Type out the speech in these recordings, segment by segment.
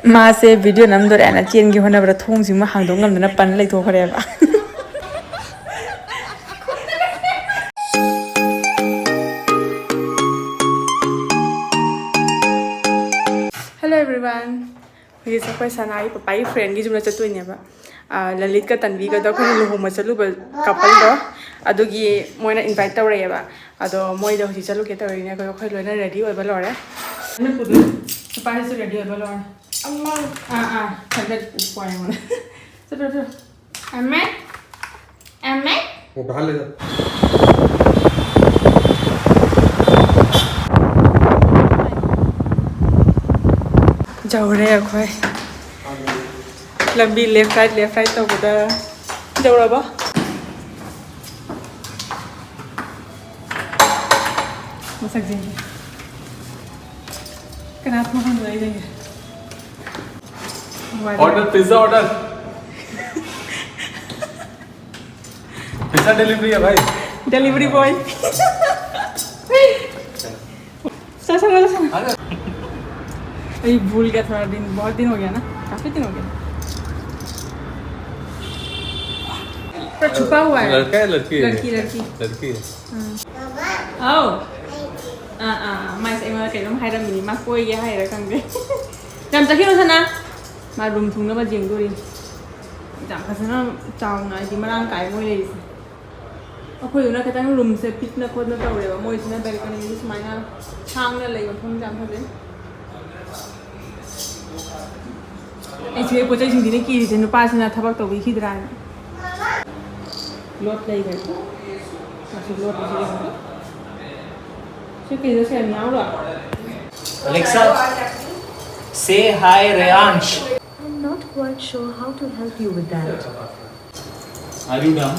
मासे वीडियो नमदोरे ना चेन की होना बरा थोंग सिम हांगदों नमदना पन लै तो खरेबा हेलो एवरीवन हुई सकोय सनाई पापाई फ्रेंड की जुमना चतुइनेबा ललित का तन्वी का दो खने लुहुम चलुबा कपल दो अदुगी मोइना इनवाइट तौरेबा अदो मोइदो हुई चलु के तौरिने को खय लोइना रेडी ओइबा लोरे न पुदु पापाई से रेडी ओइबा लोरे अम्मा खंडत पॉइंट मोने चलो चलो अम्मे वो बाहर ले जा जौरे अखोय लंबी लेफ्ट राइट तौबदा जौरबा मसक जेंगे कनात मोहन लई देंगे ऑर्डर पिज्जा डिलीवरी है भाई डिलीवरी बॉय अरे भूल गया थोड़ा दिन बहुत दिन हो गया ना काफी दिन हो गया पर छुपा हुआ है लड़का है लड़की है लड़की है आओ मैं से मैं कहीं हाई रमी मा कोई गया हाई रखा गए जम तक ही ना मा रूम थूंगा बस जिंग दूरी जम फसना चावना इसी मरांग काय मोई ले इसे अखोई उन्हें कहता है रूम से पिटना खोदना तौरेबा मोई इसे ना बेलकनी में सुमाइना छांगना लेगा फोन जम फसे ऐसे पोचे जिंदगी की रिजन नुपासना थबक तो विखी द्रा लोट ले गए ऐसे लोट ऐसे से नहीं आओ Alexa, say hi Rayansh. I'm not quite sure how to help you with that. Are you dumb?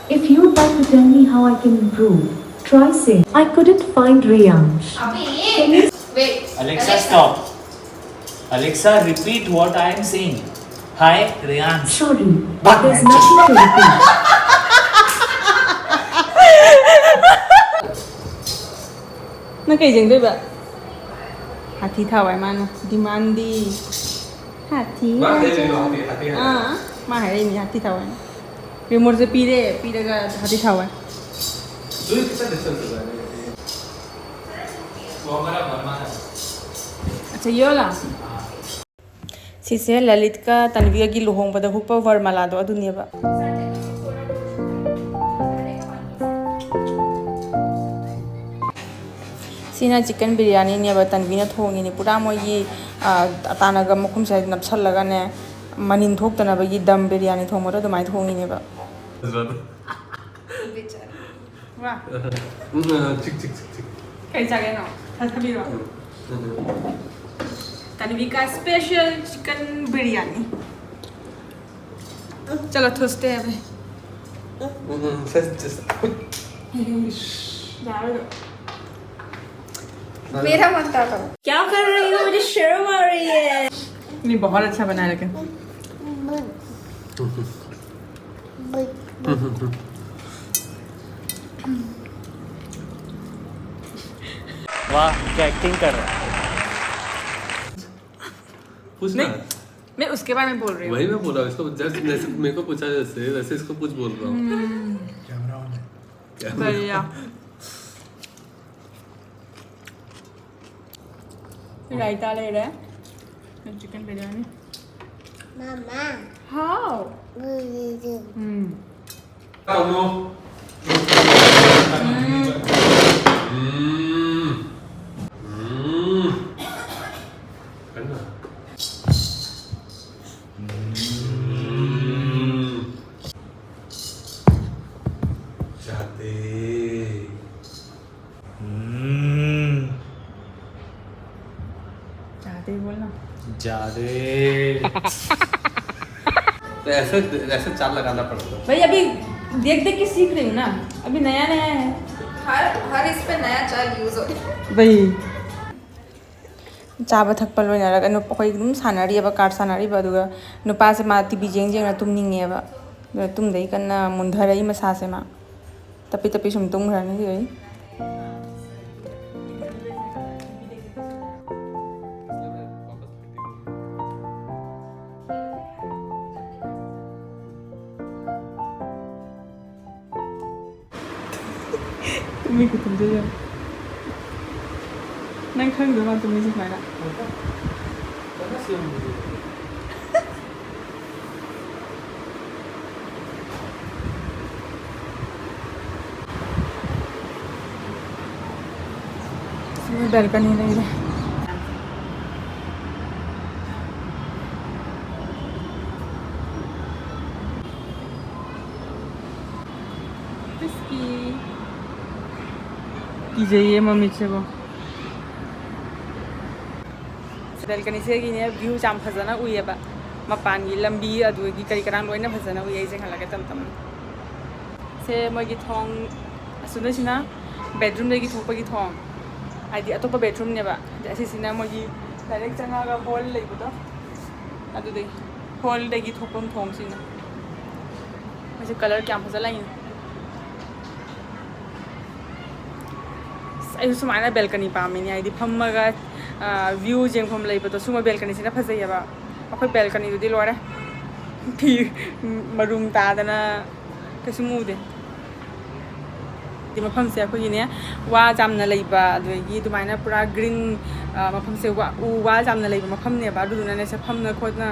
If you'd like to tell me how I can improve, try saying, I couldn't find Rayansh. Wait. Alexa, stop. Alexa, repeat what I am saying. Hi Rayansh. Sorry, there's nothing to repeat. ना कहीं जंग बा हाथी था Y मानो डिमांडी हाथी माँ है नहीं हाथी था वाई रिमोट से पीरे का हाथी था वाई अच्छा ये वाला सिसे ललित का तन्वी की लुहोंग पदा हुक्पा वरमाला दो दुनिया बा सीना चिकन बिरयानी ने तन्वी ने थोंगी ने पूरा मोई तानागा मखुम से नपसलगा ने मनिन थोक्तनबगी दम बिरयानी थोंगरो दमाई थोंगी ने बा वाह चिक कई जागे ना थथबीरो तन्वी का स्पेशल चिकन बिरयानी चलो थोसते हैं भाई मेरा मन था क्या कर रही हो मुझे शर्म आ रही है नहीं बहुत अच्छा बनाया लेकिन वाह क्या एक्टिंग कर रहा है पूछना मैं उसके बारे में बोल रही हूँ वही मैं बोल रहा हूँ इसको जस्ट जैसे मेरे को पूछा जैसे वैसे इसको कुछ बोल रहा हूँ कैमरा ऑन है बढ़िया रायता ले रहा है चिकन बिरयानी मामा हाउ बोलना जादे तो ऐसे चाल लगाना पड़ता है भाई अभी देख के सीख रही हूँ ना अभी नया है हर इस पे नया चाल यूज हो रहा है भाई चाबा थकपा लोइनरगा अखोई सानारीब कार्ड सानारीब नुपासे मा टीवी जेंग तुमनिंगेब ꯇꯨꯡꯗꯩ ꯀꯟꯅ ꯃꯨꯟꯊꯔꯛꯏ ꯃꯁꯥꯁꯦ ꯃꯥ ꯇꯞꯄꯤ ꯇꯞꯄꯤ ꯁꯨꯝ ꯇꯨꯝꯈ꯭ꯔꯅꯤ ꯁꯤꯗꯩ ꯇꯨꯝꯃꯤ ꯈꯨꯇꯨꯝꯗꯨ ꯅꯪ ꯈꯪꯗ꯭ꯔꯣ ꯃꯥ ꯇꯨꯝꯃꯤꯁꯤ ꯁꯨꯃꯥꯏꯅ balcony lagi deh. Rizky. Kijaiye mami chego. Balcony se gini view jam phazana uye ba. Mapan gi lambi adu gi kari karang loina phazana uye jeng halaga tam tam. Se magi thong asuna sina bedroom lagi thopa gi thong. Adi atopa bedroom ne ba. Asi sina magi direct changa ga hall lagi buto. Adu de hall lagi thopam thong sina. Mase color kya phazala yin. Ai sumana balcony pa mini ai di phammaga view jeng pham lai buto suma balcony sina phazai ba. Akhoi balcony du di lora. Phi marum ta dana kesumu de. Mafam se ko yine wa jamna leiba adwegi dumaina pura green mafam se wa jamna leiba mafam ne ba du na ne se pham na khotna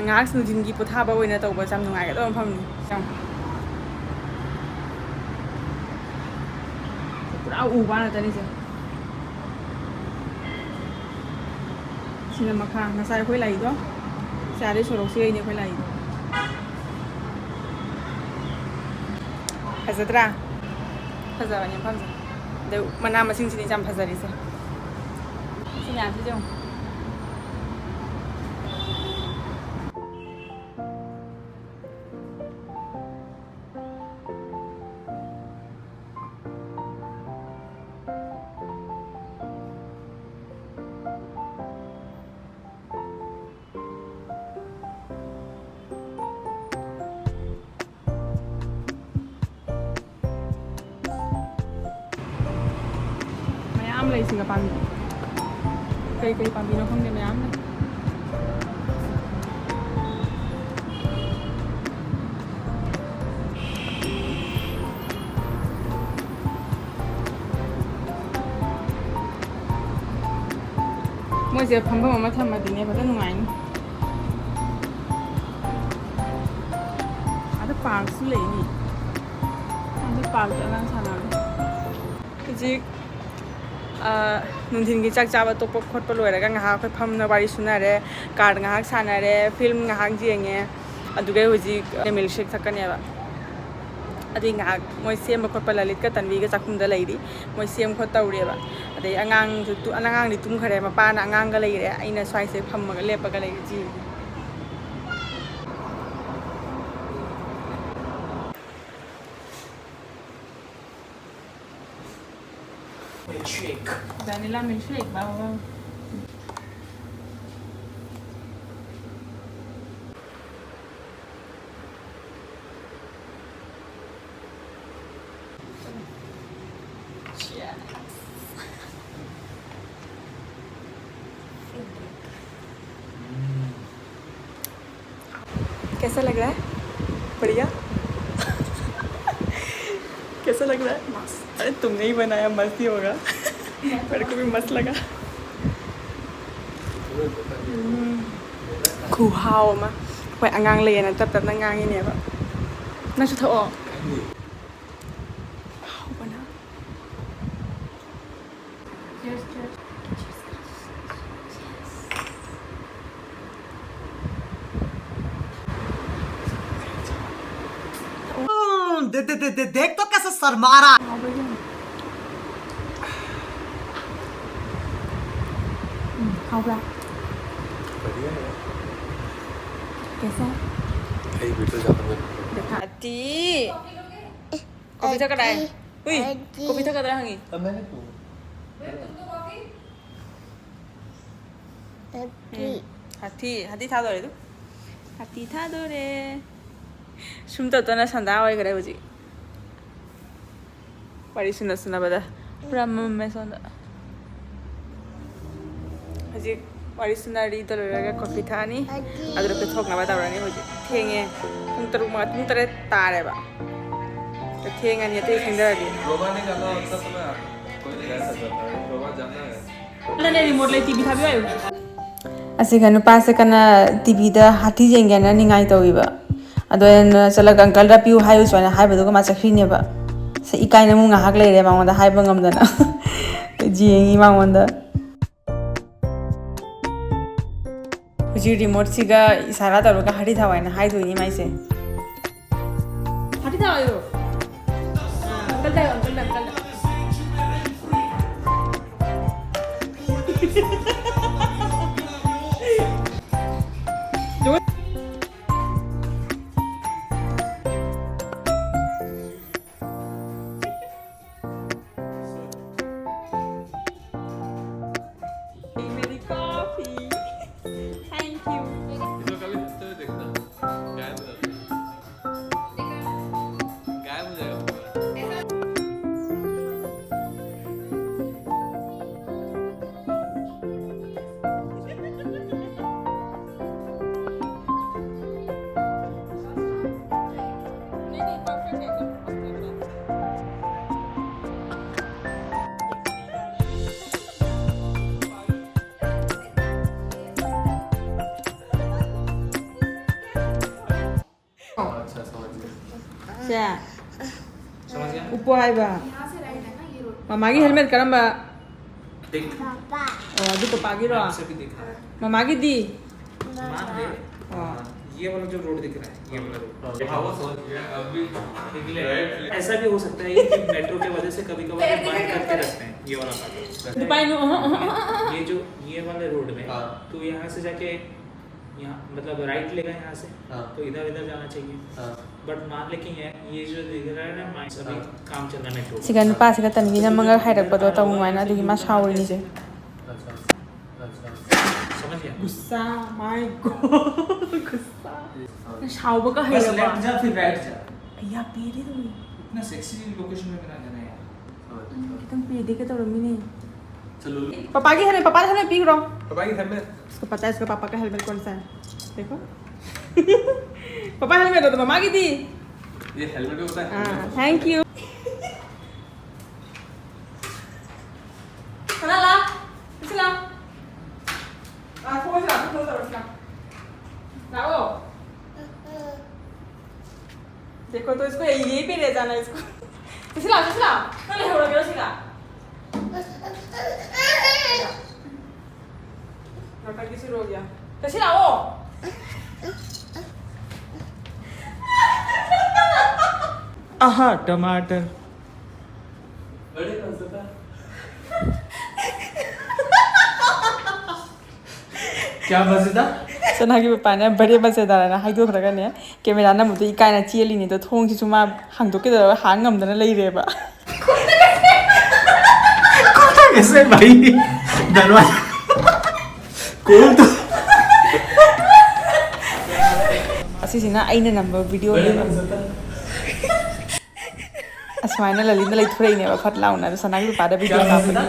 ngak snu din gi potha ba oina tawba jam nungai ga do mafam ni pura wa na tani se sina makha na sai khoi lai do sa de sorok se ni khoi lai do azadra Phazara ni phamsa de mana masing sini jam phazari se sinya se jong lay singa pambi kai pambi no khong ne mayam na moi je phamba mama thamma dine bada nungai ni ada park su le ni ada park jalan sana ji nungthin gi chak chaba to pop khot pa loiraga nga ha khoi phamna bari sunare card nga hak sanare film nga hak jenge adugai hoji milkshake thakane ba adi nga moi sem khot pa lalit ka tanvi ga chakhum da leiri moi sem khot taure ba adai angang tu anang ni tum khare ma pa na angang ga leire aina swai se phamma ga lepa ga leiri ji Milkshake. Vanilla milkshake wow. कैसा लग रहा है बढ़िया कैसा लग रहा है मस्त अरे तुमने ही बनाया मस्त ही होगा मेरे को भी मस्त लगा khu hao mà quay ăn ngang liền là tập tập đang ngang như này vậy nó sẽ thở देख तो कैसे शर्मा रहा खाओ क्या बढ़िया है कैसा है कहीं भी तो जाता मैं देखा टी कॉफी था कदाई उई कॉफी था कदाई हंगी अब मैंने तो हाथी हाथी था दो रे तू हाथी था दो रे Sum totona sanda oigre hoji. Wari suna bada. Pura mamme sonda. Hoji wari suna ri toloraga coffee thani. Adro ke thokna bada rani hoji. Thenge tung taruk ma tung tare tare ba. तो थेंगा नहीं तो खंडा दी रोबा ने जाना होता तो मैं कोई नहीं रह सकता रोबा जाना है ले रिमोट ले टीवी था भी आयो असे गनु पास कना टीवी दा हाथी जेंगे ना निंगाई तोइबा अदो एन चला अंकल रा पिउ हायो सोना हाय बदो मा चखिने बा से इकाई न मुंगा हाक लेरे मांगदा हाय बंगमदना जेंगी मांगदा हुजी रिमोट सिगा इशारा तरोगा हाथी थावायना हाय दोइनी माइसे हाथी थावायो अंकल दा मेरी कॉफी थैंक यू इसको कभी हंसते हुए देखना गायब हो जाता है गायब हो जाएगा पूरा अच्छा समझ गया क्या समझ गया ऊपर है बा मामा की हेलमेट करम बा देख ओ अभी तो पागी रो से भी दिख रहा है मामा की दी मान ले ये वाला जो रोड दिख रहा है ये वाला रोड हाँ वो समझ गया अभी ऐसा भी हो सकता है कि मेट्रो के वजह से कभी कभार ये बंद करके रखते हैं ये वाला पार्ट दुबई नो ये जो ये वाले रोड में हाँ। तो यहाँ से जाके यहाँ मतलब राइट लेगा यहाँ से हाँ। तो इधर इधर जाना चाहिए बट मान ले कि ये जो दिख रहा है ना माइंड अभी काम चल रहा है मेट्रो सिगन पास का तनवी न मंगा हाइरक पदो त मुआना दुगी मा सावरी नि से अच्छा अच्छा समझ गया गुस्सा माय गॉड गुस्सा साव का बस हाइरक लेफ्ट जा फिर राइट जा या पेरे तो इतना सेक्सी लोकेशन में बना जाना यार तुम पेदे के तो रमी नहीं चलो पापा की हेलमेट पी रहा पापा की घर में उसको पता है इसका पापा का हेलमेट कौन सा है देखो पापा हेलमेट हो तो मम्मा की दी ये हेलमेट भी होता है हाँ थैंक यू चला ला चला थोड़ा सा लाओ देखो तो इसको यही पे ले जाना इसको चला नहीं हो रहा सिला नाटक की शुरू हो गया कैसे लाओ आहा टमाटर बड़े कौन सा था क्या मजेदार सनागी पाना बड़े मजेदार है ना हाइदो खरगने कैमरा ना मुझे इकाना चेली नहीं तो थोंग की सुमा हांगदो के दर हांग हमदना ले रे बा कैसे भाई दरवाजा खोल तो असीसिना आइना नंबर वीडियो असमाइना ललित लई थोरै ने फट लाउना सनागी पादा वीडियो कापदा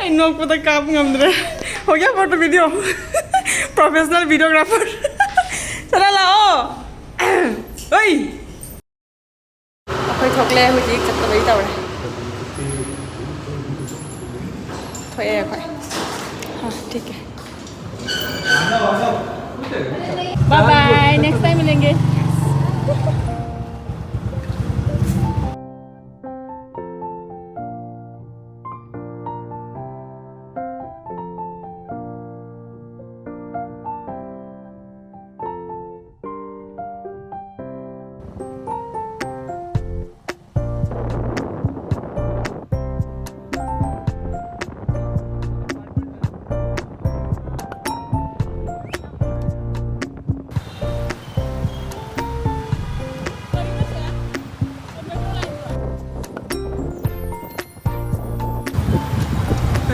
आई नोक पता काम ngam हो गया फोटो वीडियो प्रोफेशनल वीडियोग्राफर चला लाओ ओई अखोई थोकले हुजी चत्तबई तवरे थोए अखोई हां ठीक है बाय बाय नेक्स्ट टाइम मिलेंगे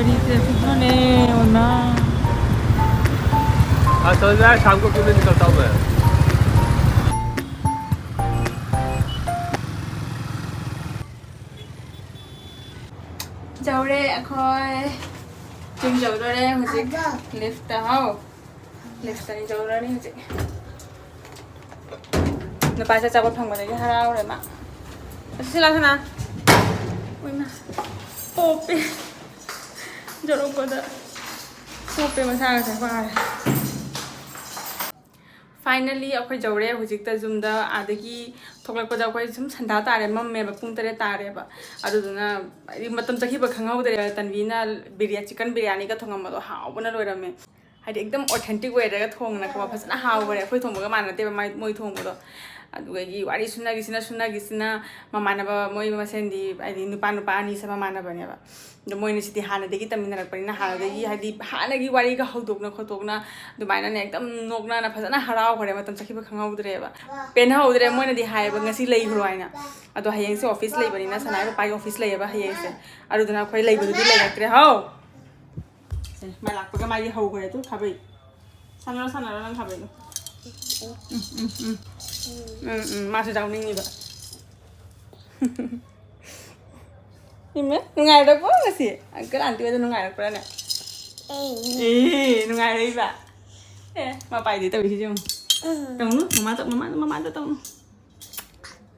बड़ी ट्रैफिक में होना हाँ चल जाए शाम को क्यों नहीं निकलता हूँ मैं जौरे अखोय तुम जौरे मुझे लिफ्ट आओ लिफ्ट नहीं जौरे नहीं मुझे न पास चाबो फंगो लगे हराओ रे मा सिला सना ओइ मा पोपे जरो कोदा पोपे मसा गा पारे फाइनली अखोय जौरे हुजिकता जुमदा आदगी थोकलकपदा अखोय सुम संधा तारे मम्मे पुंग तरे तारेबा अदुदुना मतम चखिबा खंगौदरे तनवीना बिरयानी चिकन बिरयानी का थोंगमदो हावबना लोइरमे हाइदि एकदम ऑथेंटिक वे रेगा थोंगना को फसना हावबरे अखोय थोंबगा मानते मोय थोंबदो अदुगी वारी सुनागिसिना ममानबा मोय मसेंदी आइदि नुपा नुपा अनि सब मानबनेबा द मोयने सिति हानदेगी तमिनरकपनिना हानदेगी हाइदि हानगी वारी का हौदोकना खतोकना दुबाइना ने एकदम नोकना ना फसना हराव खरे मतम चखिबा खंगौदरेबा पेन हौदरे मोयने दि हायबा ngasi लेइग्रो आइना अदो हयेंग से ऑफिस लेइबनिना सनाय पाई ऑफिस लेयबा हयेंग से अरुदुना खोय लेइबदुदि लेइरक्त्रे हाउ से मा लाकपगा माई हौगरे तु खाबै सानरा नंग खाबै मासु जाउनिङिबा इमे नुंगाइरक्पो ngasi अंकल आंटी बा नुंगाइरक्पराने नुंगाइरैबा मा पाइदि तबिसि जों तंनु ममा तंनु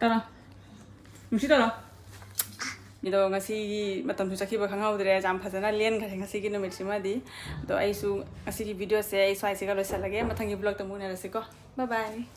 तरा मुसि तरा इदो ngasi matam su chakhiba khanghaudre jam phajana len khare ngasi ki numit simadi to ai su ngasi ki video se ai sai se ga loisalage mathangi vlog ta munarase ko bye bye